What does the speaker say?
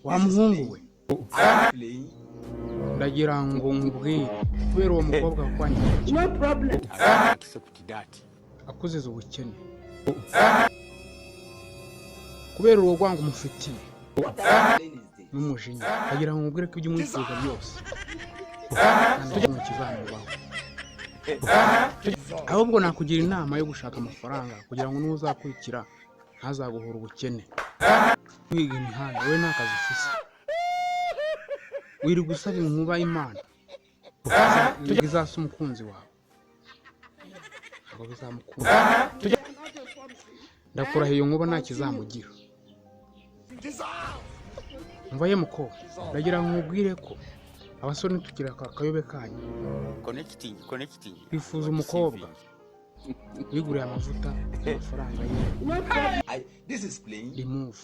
wa muhungu we ndagira ngo nkubwire kubera uwo mukobwa wakwangiriye No problem. akuziza ubukene kubera uwo rwango umufitiye n'umujinya ndagira ngo nkubwire ko ibyo umwifuza byose tujya mu kizamubaho ahubwo nakugira inama yo gushaka amafaranga kugira ngo n'uzakurikira ntazaguhura ubukene wiga imihanda we nta kazi ufise wiri gusaba inkuba Imana izasa umukunzi wawe ntabwo bizamukunda ndakurahiye iyo nkuba nta kizamugira umva ye muko ndagira ngo nkubwire ko abasore ntitugira akayobe kanyu bifuza umukobwa wiguriye amavuta amafaranga ye No problem. remove